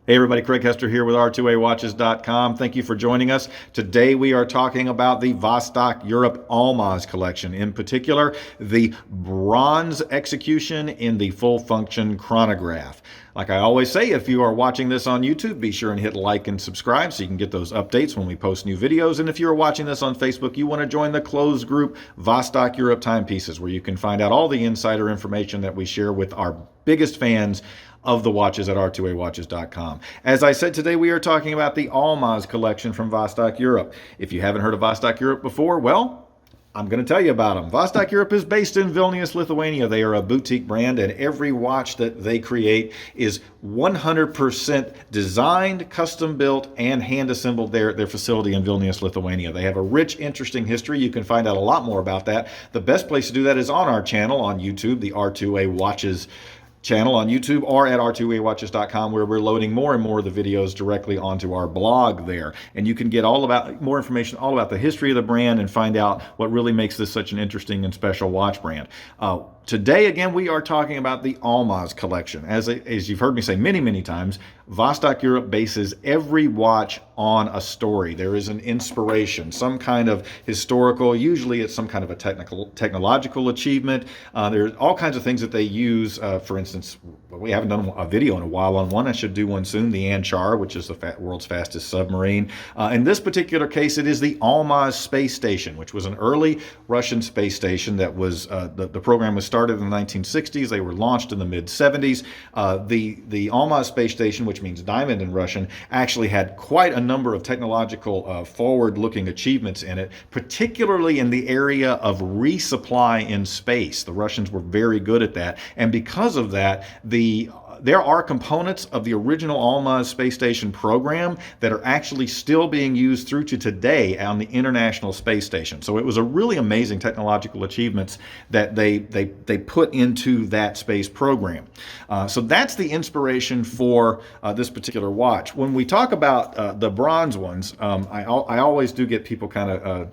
Hey everybody, Craig Hester here with R2AWatches.com. Thank you for joining us. Today we are talking about the Vostok-Europe Almaz collection, in particular the bronze execution in the full function chronograph. Like I always say, if you are watching this on YouTube, be sure and hit like and subscribe so you can get those updates when we post new videos. And if you're watching this on Facebook, you want to join the closed group Vostok-Europe Timepieces, where you can find out all the insider information that we share with our biggest fans of the watches at R2AWatches.com. As I said, today we are talking about the Almaz collection from Vostok-Europe. If you haven't heard of Vostok-Europe before, well, I'm going to tell you about them. Vostok-Europe is based in Vilnius, Lithuania. They are a boutique brand, and every watch that they create is 100% designed, custom built, and hand assembled their facility in Vilnius, Lithuania. They have a rich, interesting history. You can find out a lot more about that. The best place to do that is on our channel on YouTube, the R2A Watches channel on YouTube, or at R2AWatches.com, where we're loading more and more of the videos directly onto our blog there. And you can get more information all about the history of the brand and find out what really makes this such an interesting and special watch brand. Today, again, we are talking about the Almaz collection. As you've heard me say many, many times, Vostok-Europe bases every watch on a story. There is an inspiration, some kind of historical, usually it's some kind of a technological achievement. There's all kinds of things that they use. For instance, we haven't done a video in a while on one. I should do one soon, the Anchar, which is the world's fastest submarine. In this particular case, it is the Almaz space station, which was an early Russian space station that was, the program was started in the 1960s. They were launched in the mid-70s. The Almaz space station, which means diamond in Russian, actually had quite a number of technological forward-looking achievements in it, particularly in the area of resupply in space. The Russians were very good at that, and because of that, there are components of the original Almaz space station program that are actually still being used through to today on the International Space Station. So it was a really amazing technological achievements that they put into that space program. So that's the inspiration for this particular watch. When we talk about the bronze ones, I always do get people kind of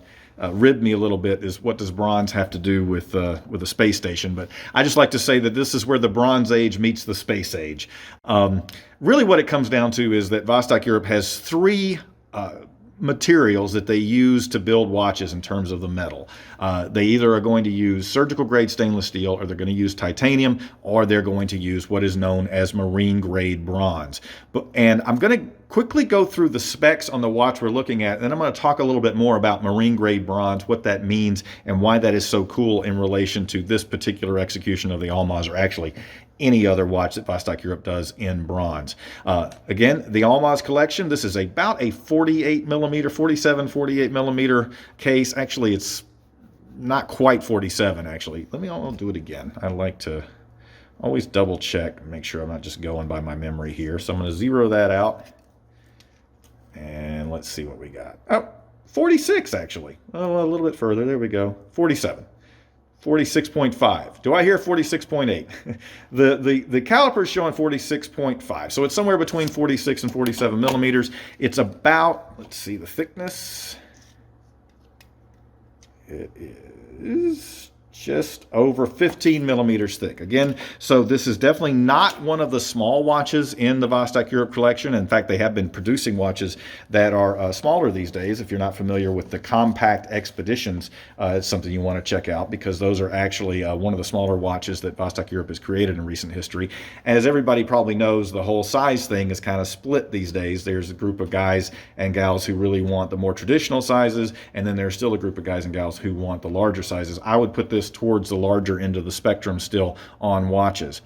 rib me a little bit, is what does bronze have to do with the space station? But I just like to say that this is where the Bronze Age meets the space age. Really what it comes down to is that Vostok-Europe has three materials that they use to build watches in terms of the metal. They either are going to use surgical grade stainless steel, or they're going to use titanium, or they're going to use what is known as marine grade bronze. And I'm going to quickly go through the specs on the watch we're looking at, and then I'm going to talk a little bit more about marine grade bronze, what that means, and why that is so cool in relation to this particular execution of the Almaz, or actually any other watch that Vostok-Europe does in bronze. Again, the Almaz collection, this is about a 48 millimeter case. Actually, it's not quite 47, actually. I'll do it again. I like to always double check, make sure I'm not just going by my memory here. So I'm going to zero that out. And let's see what we got. Oh, 46 actually. Oh, a little bit further. There we go. 47. 46.5. Do I hear 46.8? The caliper is showing 46.5. So it's somewhere between 46 and 47 millimeters. It's about, let's see the thickness. It is just over 15 millimeters thick. Again, so this is definitely not one of the small watches in the Vostok-Europe collection. In fact, they have been producing watches that are smaller these days. If you're not familiar with the compact expeditions, it's something you want to check out, because those are actually one of the smaller watches that Vostok-Europe has created in recent history. As everybody probably knows, the whole size thing is kind of split these days. There's a group of guys and gals who really want the more traditional sizes, and then there's still a group of guys and gals who want the larger sizes. I would put this towards the larger end of the spectrum still on watches.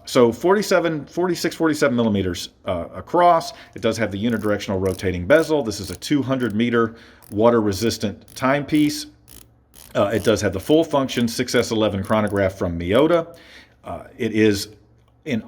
So 46, 47 millimeters across. It does have the unidirectional rotating bezel. This is a 200-meter water-resistant timepiece. It does have the full function 6S11 chronograph from Miyota. It is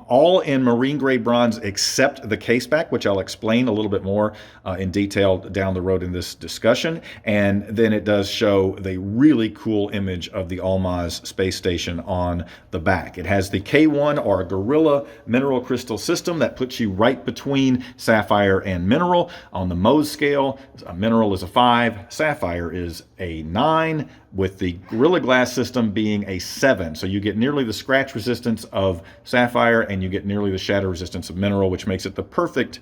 all in marine grade bronze except the case back, which I'll explain a little bit more in detail down the road in this discussion. And then it does show the really cool image of the Almaz space station on the back. It has the K1, or a Gorilla mineral crystal system, that puts you right between sapphire and mineral. On the Mohs scale, a mineral is a 5, sapphire is a 9, with the Gorilla Glass system being a 7. So you get nearly the scratch resistance of sapphire fire, and you get nearly the shatter resistance of mineral, which makes it the perfect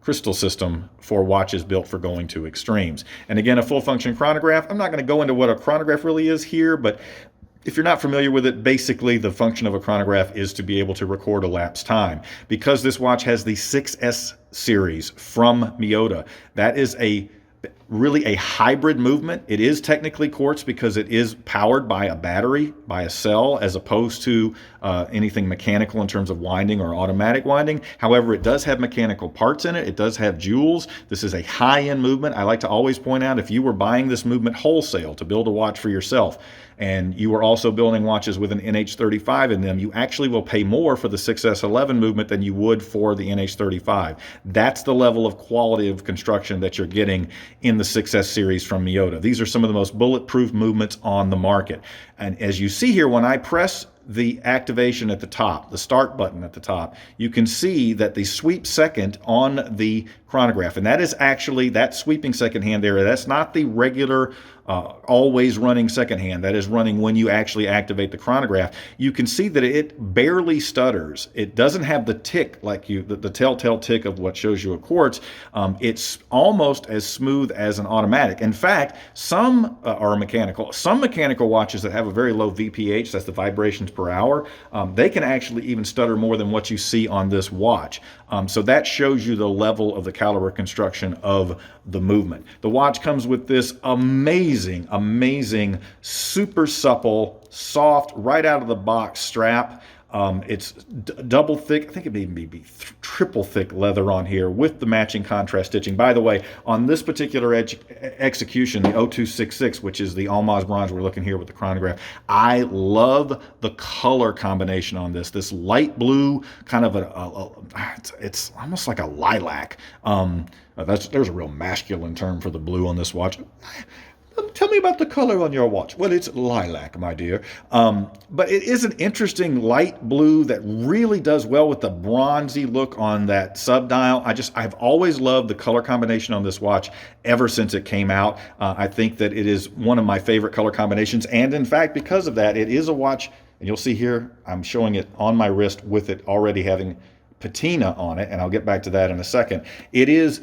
crystal system for watches built for going to extremes. And again, a full function chronograph. I'm not going to go into what a chronograph really is here, but if you're not familiar with it, basically the function of a chronograph is to be able to record elapsed time. Because this watch has the 6S series from Miyota, that is really a hybrid movement. It is technically quartz because it is powered by a battery, by a cell, as opposed to anything mechanical in terms of winding or automatic winding. However, it does have mechanical parts in it. It does have jewels. This is a high-end movement. I like to always point out, if you were buying this movement wholesale to build a watch for yourself, and you are also building watches with an NH35 in them, you actually will pay more for the 6S11 movement than you would for the NH35. That's the level of quality of construction that you're getting in the 6S series from Miyota. These are some of the most bulletproof movements on the market. And as you see here, when I press the activation at the top, the start button at the top, you can see that the sweep second on the chronograph, and that is actually that sweeping second hand there, that's not the regular always running second hand. That is running when you actually activate the chronograph. You can see that it barely stutters. It doesn't have the tick like the telltale tick of what shows you a quartz. It's almost as smooth as an automatic. In fact, some are mechanical. Some mechanical watches that have a very low VPH, that's the vibrations per hour, they can actually even stutter more than what you see on this watch. So that shows you the level of the caliber construction of the movement. The watch comes with this amazing, super supple, soft, right out of the box strap. It's double thick, I think it may be triple thick leather on here with the matching contrast stitching. By the way, on this particular execution, the 0266, which is the Almaz Bronze we're looking here with the chronograph, I love the color combination on this. This light blue, kind of it's almost like a lilac. There's a real masculine term for the blue on this watch. Tell me about the color on your watch. Well, it's lilac, my dear. But it is an interesting light blue that really does well with the bronzy look on that subdial. I've always loved the color combination on this watch ever since it came out. I think that it is one of my favorite color combinations. And in fact, because of that, it is a watch, and you'll see here, I'm showing it on my wrist with it already having patina on it, and I'll get back to that in a second. It is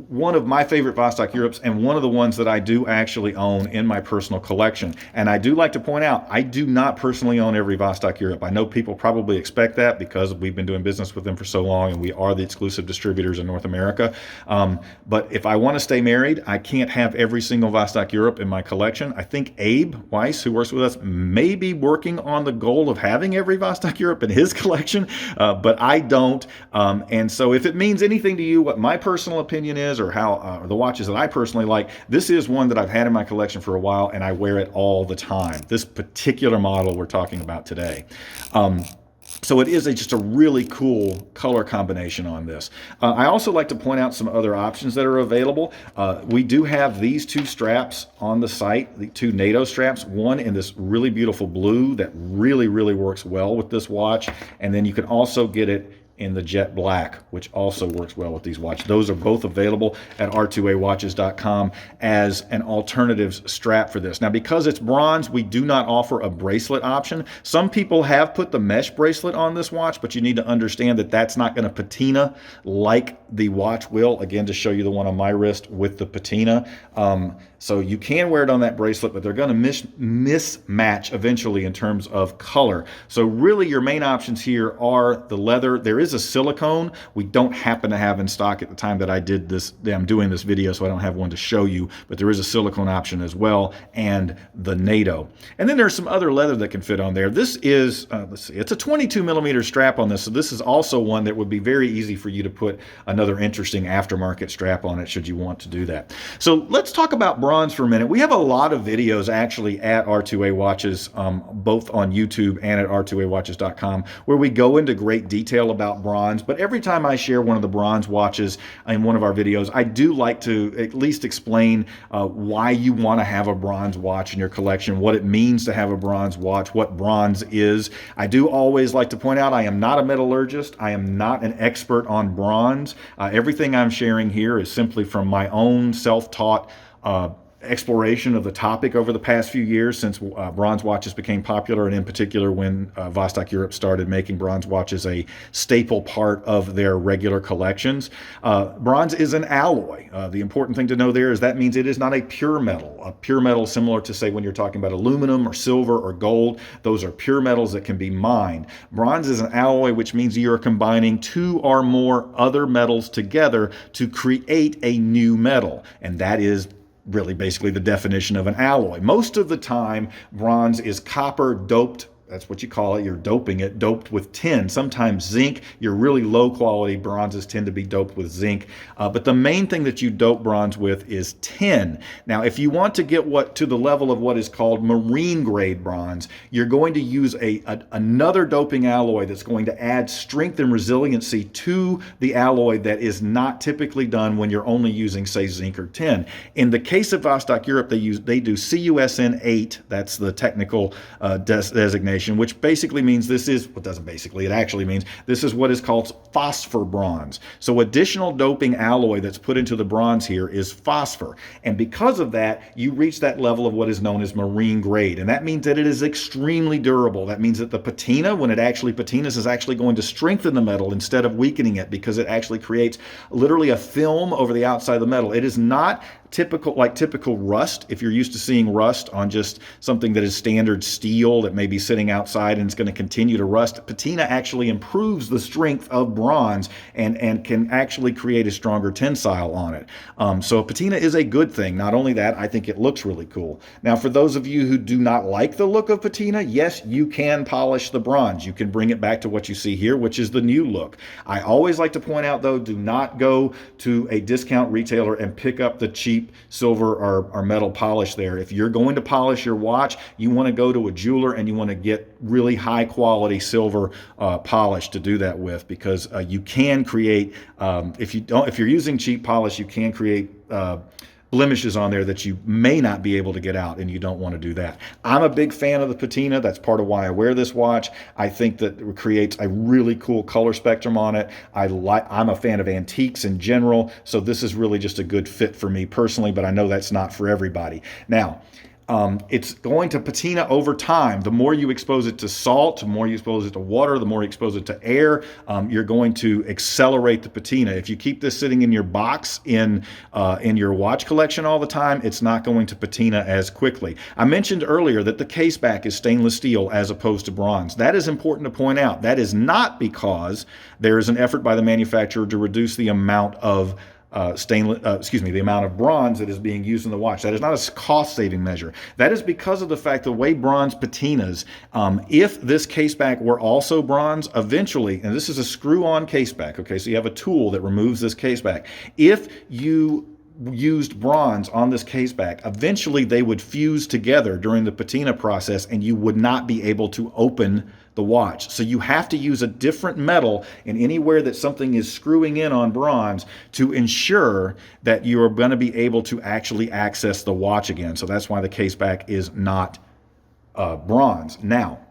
one of my favorite Vostok-Europes, and one of the ones that I do actually own in my personal collection. And I do like to point out, I do not personally own every Vostok-Europe. I know people probably expect that because we've been doing business with them for so long and we are the exclusive distributors in North America. But if I want to stay married, I can't have every single Vostok-Europe in my collection. I think Abe Weiss, who works with us, may be working on the goal of having every Vostok-Europe in his collection, but I don't. And so if it means anything to you, what my personal opinion is, or how the watches that I personally like, this is one that I've had in my collection for a while and I wear it all the time. This particular model we're talking about today. So it is just a really cool color combination on this. I also like to point out some other options that are available. We do have these two straps on the site, the two NATO straps, one in this really beautiful blue that really works well with this watch. And then you can also get it in the jet black, which also works well with these watches. Those are both available at r2awatches.com as an alternative strap for this. Now, because it's bronze, we do not offer a bracelet option. Some people have put the mesh bracelet on this watch, but you need to understand that that's not going to patina like the watch will. Again, to show you the one on my wrist with the patina. So you can wear it on that bracelet, but they're going to mismatch eventually in terms of color. So really your main options here are the leather. There is a silicone we don't happen to have in stock at the time that I'm doing this video, so I don't have one to show you, but there is a silicone option as well, and the NATO. And then there's some other leather that can fit on there. This is, let's see, it's a 22 millimeter strap on this, so this is also one that would be very easy for you to put another interesting aftermarket strap on it should you want to do that. So let's talk about bronze for a minute. We have a lot of videos actually at R2A Watches, both on YouTube and at r2awatches.com, where we go into great detail about bronze. But every time I share one of the bronze watches in one of our videos, I do like to at least explain why you want to have a bronze watch in your collection, what it means to have a bronze watch, what bronze is. I do always like to point out I am not a metallurgist. I am not an expert on bronze. Everything I'm sharing here is simply from my own self-taught exploration of the topic over the past few years since bronze watches became popular, and in particular when Vostok-Europe started making bronze watches a staple part of their regular collections. Bronze is an alloy. The important thing to know there is that means it is not a pure metal. A pure metal, similar to, say, when you're talking about aluminum or silver or gold, those are pure metals that can be mined. Bronze is an alloy, which means you are combining two or more other metals together to create a new metal, and that is really basically the definition of an alloy. Most of the time, bronze is copper doped. That's what you call it. You're doping it, doped with tin. Sometimes zinc. Your really low quality bronzes tend to be doped with zinc. But the main thing that you dope bronze with is tin. Now, if you want to get to the level of what is called marine grade bronze, you're going to use another doping alloy that's going to add strength and resiliency to the alloy that is not typically done when you're only using, say, zinc or tin. In the case of Vostok-Europe, they do CUSN 8. That's the technical designation, which basically means this is, well, doesn't basically, it actually means this is what is called phosphor bronze. So additional doping alloy that's put into the bronze here is phosphor. And because of that, you reach that level of what is known as marine grade. And that means that it is extremely durable. That means that the patina, when it actually patinas, is actually going to strengthen the metal instead of weakening it, because it actually creates literally a film over the outside of the metal. It is not typical rust. If you're used to seeing rust on just something that is standard steel that may be sitting outside and it's going to continue to rust, patina actually improves the strength of bronze and can actually create a stronger tensile on it. So patina is a good thing. Not only that, I think it looks really cool. Now, for those of you who do not like the look of patina, yes, you can polish the bronze. You can bring it back to what you see here, which is the new look. I always like to point out, though, do not go to a discount retailer and pick up the cheap silver or metal polish there. If you're going to polish your watch, you want to go to a jeweler and you want to get really high quality silver polish to do that with, because you can create, if you're using cheap polish, you can create blemishes on there that you may not be able to get out, and you don't want to do that. I'm a big fan of the patina. That's part of why I wear this watch. I think that it creates a really cool color spectrum on it. I'm a fan of antiques in general, so this is really just a good fit for me personally, but I know that's not for everybody. Now, it's going to patina over time. The more you expose it to salt, the more you expose it to water, the more you expose it to air, you're going to accelerate the patina. If you keep this sitting in your box in your watch collection all the time, it's not going to patina as quickly. I mentioned earlier that the case back is stainless steel as opposed to bronze. That is important to point out. That is not because there is an effort by the manufacturer to reduce the amount of the amount of bronze that is being used in the watch. That is not a cost-saving measure. That is because of the fact the way bronze patinas, if this caseback were also bronze, eventually, and this is a screw-on caseback, okay, so you have a tool that removes this caseback. If you used bronze on this caseback, eventually they would fuse together during the patina process, and you would not be able to open the watch. So you have to use a different metal in anywhere that something is screwing in on bronze to ensure that you are going to be able to actually access the watch again. So that's why the caseback is not bronze. Now,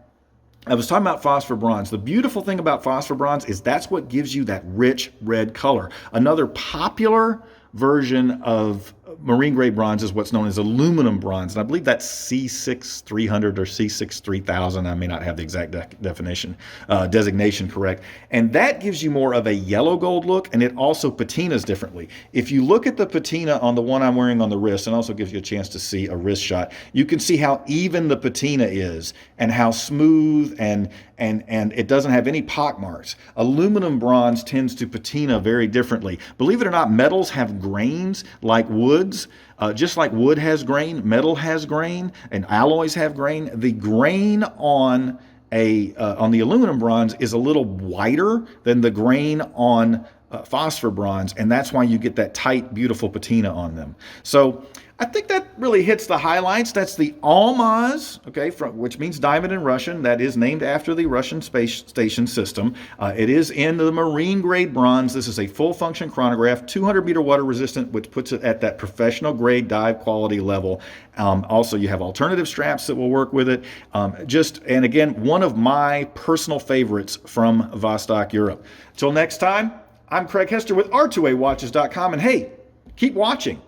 I was talking about phosphor bronze. The beautiful thing about phosphor bronze is that's what gives you that rich red color. Another popular version of marine grade bronze is what's known as aluminum bronze, and I believe that's C6300 or C63000. I may not have the exact designation correct, and that gives you more of a yellow gold look, and it also patinas differently. If you look at the patina on the one I'm wearing on the wrist, and also gives you a chance to see a wrist shot, you can see how even the patina is and how smooth and it doesn't have any pock marks. Aluminum bronze tends to patina very differently. Believe it or not, metals have grains like woods. Just like wood has grain, metal has grain, and alloys have grain. The grain on the aluminum bronze is a little whiter than the grain on phosphor bronze, and that's why you get that tight, beautiful patina on them. So I think that really hits the highlights. That's the Almaz, okay, which means diamond in Russian. That is named after the Russian space station system. It is in the marine grade bronze. This is a full function chronograph, 200 meter water resistant, which puts it at that professional grade dive quality level. Also, you have alternative straps that will work with it. And again, one of my personal favorites from Vostok-Europe. Till next time, I'm Craig Hester with R2AWatches.com, and hey, keep watching.